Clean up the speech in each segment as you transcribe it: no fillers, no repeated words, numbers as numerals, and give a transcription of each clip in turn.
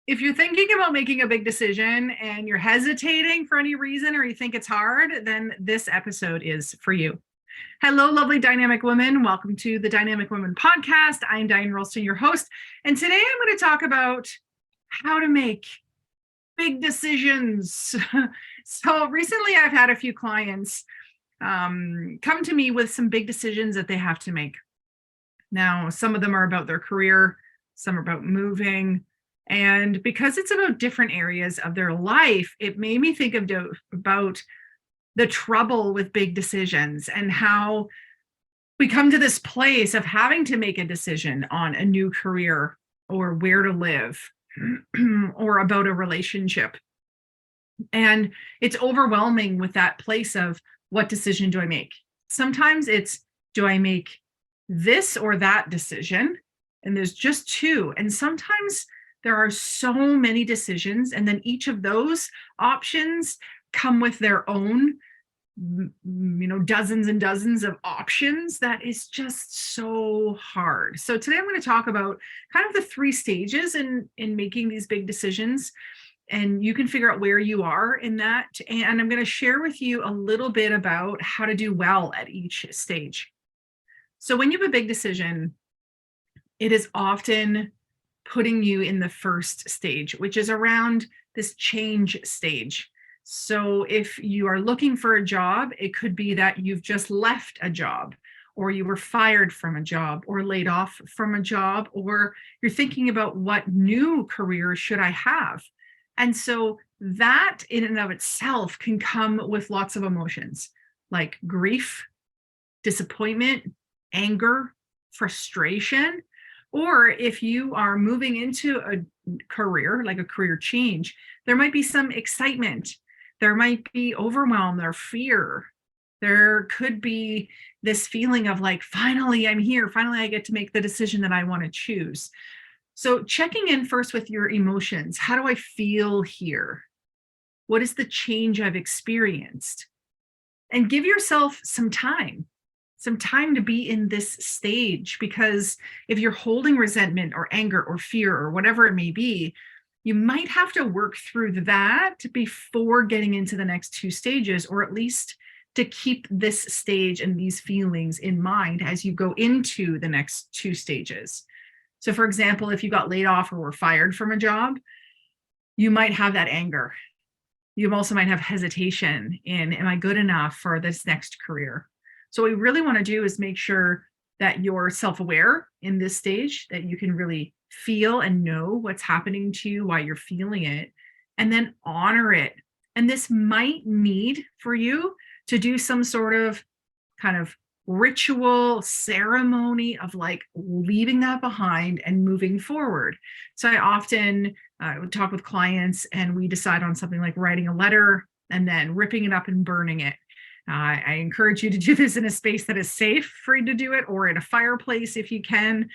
If you're thinking about making a big decision and you're hesitating for any reason or you think it's hard, then this episode is for you. Hello, lovely dynamic women. Welcome to the Dynamic Women podcast. I'm Diane Rolston, your host. And today I'm going to talk about how to make big decisions. So recently I've had a few clients come to me with some big decisions that they have to make. Now, some of them are about their career, some are about moving. And because it's about different areas of their life, it made me think about the trouble with big decisions and how we come to this place of having to make a decision on a new career or where to live or about a relationship. And it's overwhelming with that place of what decision do I make? Sometimes it's, do I make this or that decision? And there's just two. And sometimes there are so many decisions, and then each of those options come with their own, dozens and dozens of options. That is just so hard. So today I'm going to talk about kind of the three stages in making these big decisions, and you can figure out where you are in that. And I'm going to share with you a little bit about how to do well at each stage. So when you have a big decision, it is often putting you in the first stage, which is around this change stage. So if you are looking for a job, it could be that you've just left a job, or you were fired from a job, or laid off from a job, or you're thinking about what new career should I have? And so that in and of itself can come with lots of emotions like grief, disappointment, anger, frustration. Or if you are moving into a career, like a career change, there might be some excitement. There might be overwhelm or fear. There could be this feeling of like, finally, I'm here. Finally, I get to make the decision that I want to choose. So checking in first with your emotions. How do I feel here? What is the change I've experienced? And give yourself some time to be in this stage, because if you're holding resentment or anger or fear or whatever it may be, you might have to work through that before getting into the next two stages, or at least to keep this stage and these feelings in mind as you go into the next two stages. So for example, if you got laid off or were fired from a job, you might have that anger. You also might have hesitation in, am I good enough for this next career? So what we really want to do is make sure that you're self-aware in this stage, that you can really feel and know what's happening to you, why you're feeling it, and then honor it. And this might need for you to do some sort of kind of ritual ceremony of like leaving that behind and moving forward. So I often would talk with clients and we decide on something like writing a letter and then ripping it up and burning it. I encourage you to do this in a space that is safe for you to do it, or in a fireplace if you can.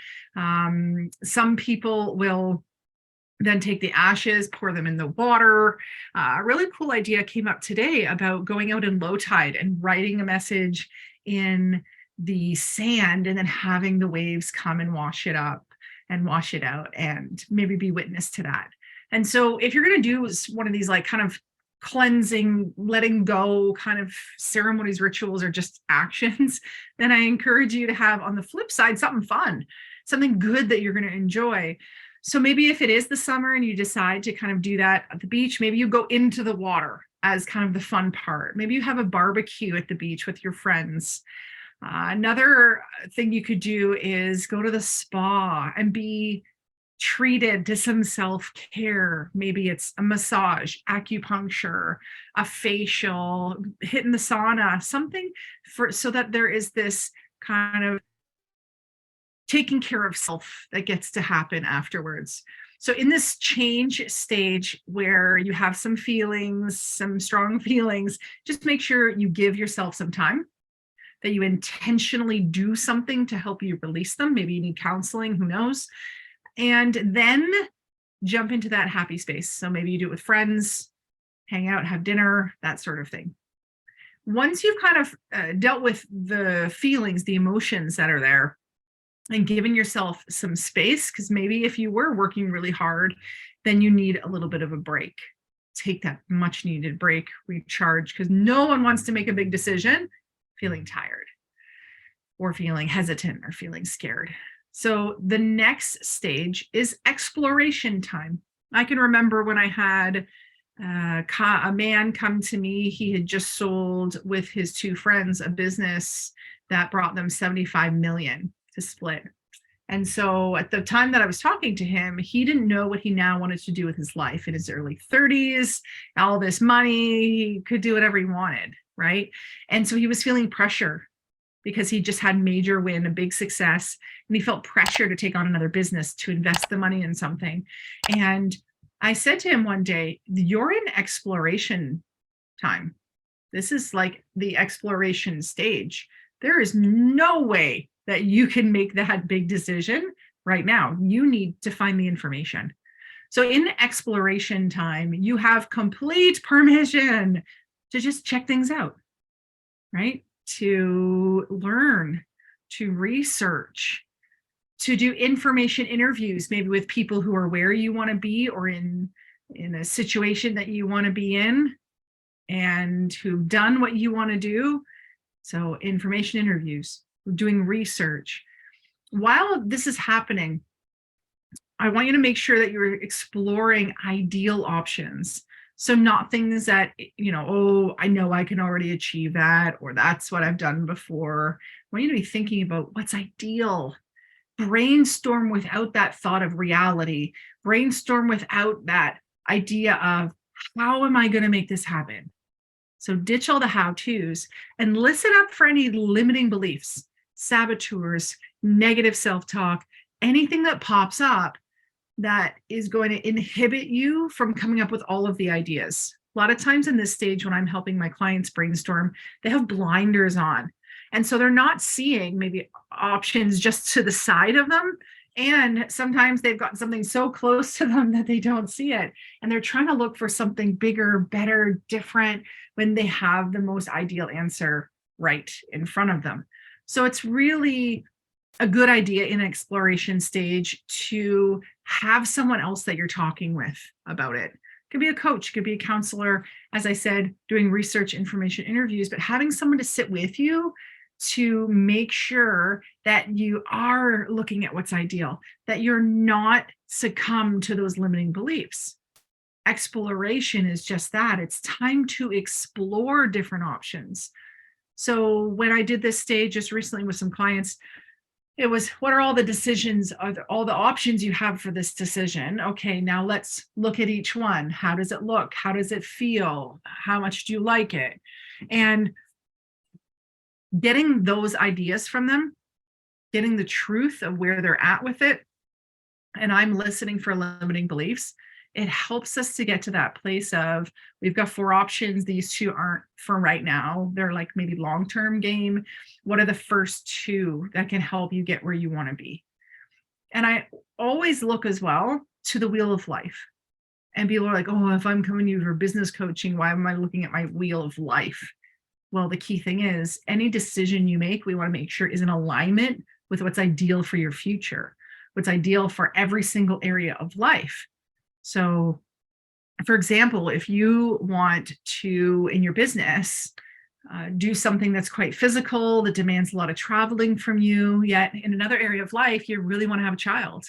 Some people will then take the ashes, pour them in the water. A really cool idea came up today about going out in low tide and writing a message in the sand and then having the waves come and wash it up and wash it out and maybe be witness to that. And so if you're going to do one of these like kind of cleansing, letting go kind of ceremonies, rituals, or just actions, then I encourage you to have on the flip side something fun, something good that you're going to enjoy. So maybe if it is the summer and you decide to kind of do that at the beach, maybe you go into the water as kind of the fun part. Maybe you have a barbecue at the beach with your friends. Another thing you could do is go to the spa and be treated to some self-care. Maybe it's a massage, acupuncture, a facial, hitting the sauna, something so that there is this kind of taking care of self that gets to happen afterwards. So in this change stage where you have some feelings, some strong feelings, just make sure you give yourself some time, that you intentionally do something to help you release them. Maybe you need counseling, who knows? And then jump into that happy space. So maybe you do it with friends, hang out, have dinner, that sort of thing. Once you've kind of dealt with the feelings, the emotions that are there, and given yourself some space, because maybe if you were working really hard then you need a little bit of a break. Take that much needed break, recharge, because no one wants to make a big decision feeling tired or feeling hesitant or feeling scared. So the next stage is exploration time. I can remember when I had a man come to me. He had just sold with his two friends a business that brought them 75 million to split. And so at the time that I was talking to him, he didn't know what he now wanted to do with his life. In his early 30s, all this money, he could do whatever he wanted, right? And so he was feeling pressure because he just had major win, a big success, and he felt pressure to take on another business, to invest the money in something. And I said to him one day, you're in exploration time. This is like the exploration stage. There is no way that you can make that big decision right now. You need to find the information. So in exploration time, you have complete permission to just check things out, right? To learn, to research, to do information interviews, maybe with people who are where you want to be or in a situation that you want to be in and who've done what you want to do. So information interviews, doing research. While this is happening, I want you to make sure that you're exploring ideal options. So not things that, oh, I know I can already achieve that, or that's what I've done before. I want you to be thinking about what's ideal. Brainstorm without that thought of reality. Brainstorm without that idea of how am I going to make this happen? So ditch all the how-tos and listen up for any limiting beliefs, saboteurs, negative self-talk, anything that pops up that is going to inhibit you from coming up with all of the ideas. A lot of times in this stage, when I'm helping my clients brainstorm, they have blinders on. And so they're not seeing maybe options just to the side of them. And sometimes they've got something so close to them that they don't see it. And they're trying to look for something bigger, better, different when they have the most ideal answer right in front of them. So it's really a good idea in exploration stage to have someone else that you're talking with about it. It could be a coach, it could be a counselor, as I said, doing research, information interviews, but having someone to sit with you to make sure that you are looking at what's ideal, that you're not succumb to those limiting beliefs. Exploration is just that. It's time to explore different options. So when I did this stage just recently with some clients, it was, what are all the decisions, all the options you have for this decision? Okay, now let's look at each one. How does it look? How does it feel? How much do you like it? And getting those ideas from them, getting the truth of where they're at with it, and I'm listening for limiting beliefs, it helps us to get to that place of, we've got 4 options. These 2 aren't for right now. They're like maybe long-term game. What are the first 2 that can help you get where you want to be? And I always look as well to the wheel of life. And people are like, oh, if I'm coming to you for business coaching, why am I looking at my wheel of life? Well, the key thing is any decision you make, we want to make sure is in alignment with what's ideal for your future, what's ideal for every single area of life. So, for example, if you want to, in your business, do something that's quite physical, that demands a lot of traveling from you, yet in another area of life, you really want to have a child,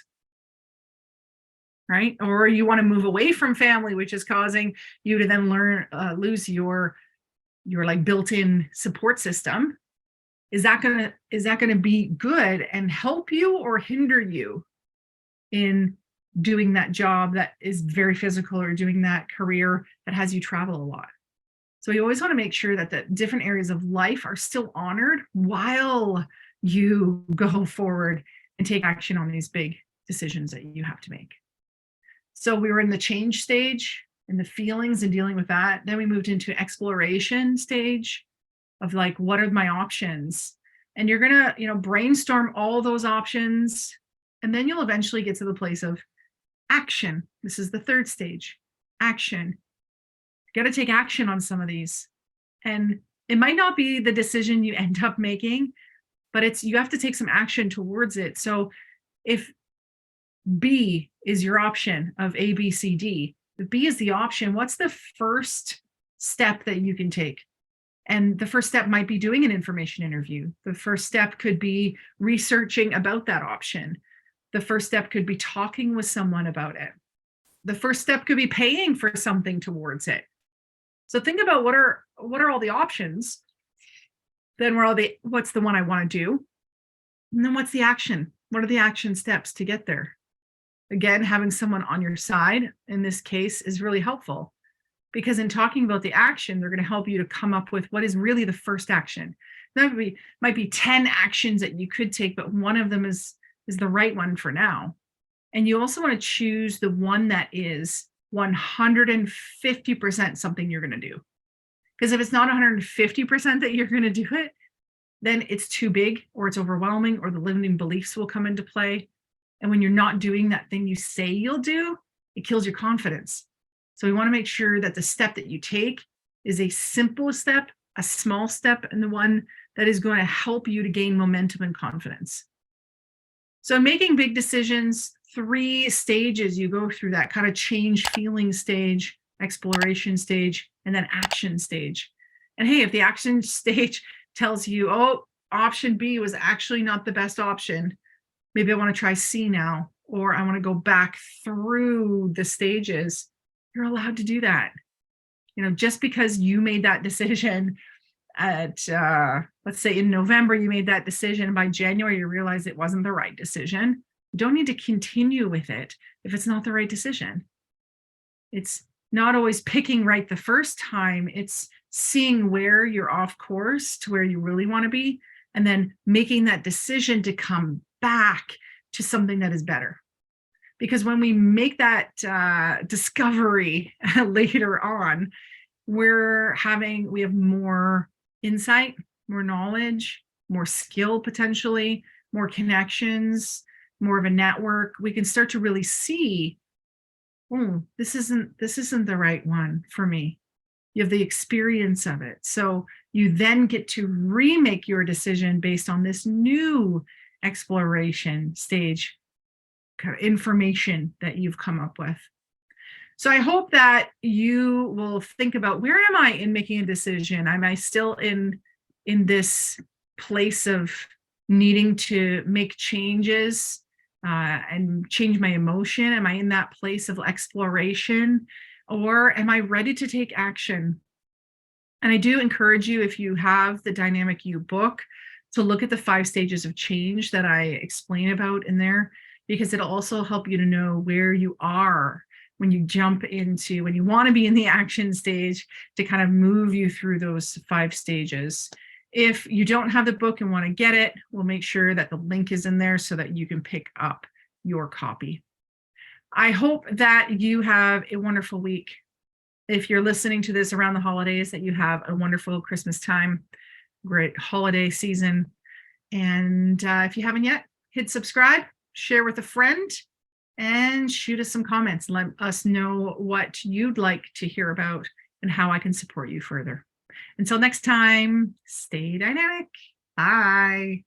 right? Or you want to move away from family, which is causing you to then lose your like built-in support system. Is that gonna be good and help you or hinder you in doing that job that is very physical, or doing that career that has you travel a lot? So you always want to make sure that the different areas of life are still honored while you go forward and take action on these big decisions that you have to make. So we were in the change stage and the feelings and dealing with that. Then we moved into exploration stage of like, what are my options? And you're gonna, brainstorm all those options, and then you'll eventually get to the place of action. This is the 3rd stage, action. You got to take action on some of these. And it might not be the decision you end up making, but you have to take some action towards it. So if B is your option of A, B, C, D. The B is the option. What's the first step that you can take? And the first step might be doing an information interview. The first step could be researching about that option. The first step could be talking with someone about it. The first step could be paying for something towards it. So think about what are all the options? Then what's the one I want to do? And then what's the action? What are the action steps to get there? Again, having someone on your side in this case is really helpful, because in talking about the action, they're going to help you to come up with what is really the first action. There might be 10 actions that you could take, but one of them is the right one for now. And you also want to choose the one that is 150% something you're going to do. Because if it's not 150% that you're going to do it, then it's too big, or it's overwhelming, or the limiting beliefs will come into play. And when you're not doing that thing you say you'll do, it kills your confidence. So we want to make sure that the step that you take is a simple step, a small step, and the one that is going to help you to gain momentum and confidence. So making big decisions, 3 stages you go through: that kind of change feeling stage, exploration stage, and then action stage. And hey, if the action stage tells you, oh, option B was actually not the best option, maybe I want to try C now, or I want to go back through the stages, you're allowed to do that. Just because you made that decision at, let's say in November, you made that decision, and by January, you realize it wasn't the right decision. You don't need to continue with it if it's not the right decision. It's not always picking right the first time. It's seeing where you're off course to where you really want to be, and then making that decision to come back to something that is better. Because when we make that discovery later on, we have more insight, more knowledge, more skill potentially, more connections, more of a network. We can start to really see, oh, this isn't the right one for me. You have the experience of it. So you then get to remake your decision based on this new exploration stage kind of information that you've come up with. So I hope that you will think about, where am I in making a decision? Am I still in this place of needing to make changes and change my emotion? Am I in that place of exploration, or am I ready to take action? And I do encourage you, if you have the Dynamic You book, to look at the 5 stages of change that I explain about in there, because it'll also help you to know where you are when you want to be in the action stage, to kind of move you through those 5 stages. If you don't have the book and want to get it, we'll make sure that the link is in there so that you can pick up your copy. I hope that you have a wonderful week. If you're listening to this around the holidays, that you have a wonderful Christmas time, great holiday season. And if you haven't yet, hit subscribe, share with a friend, and shoot us some comments. Let us know what you'd like to hear about and how I can support you further. Until next time, stay dynamic. Bye.